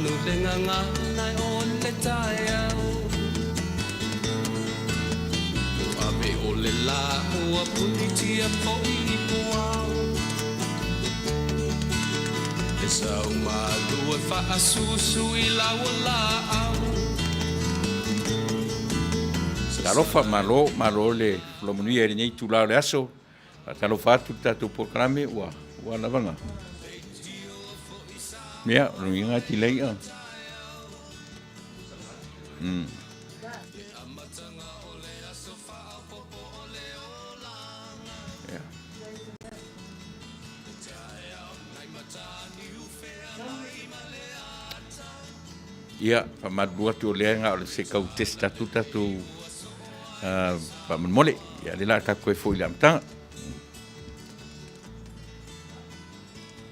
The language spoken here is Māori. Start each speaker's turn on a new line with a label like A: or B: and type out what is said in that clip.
A: nu le nganga nai o le tai au Ave o le la ua puni tia po I puau E sau malu e wha asusu I lau la au
B: Talofa malo le lomunia e nei tu la le aso. Talofa atu tatu programe wa lavanga. Mea, runga ti leia. Ia, pa madua tu lenga o se kau testa tu pa mole. Ia le la ka koe foi lam tanga.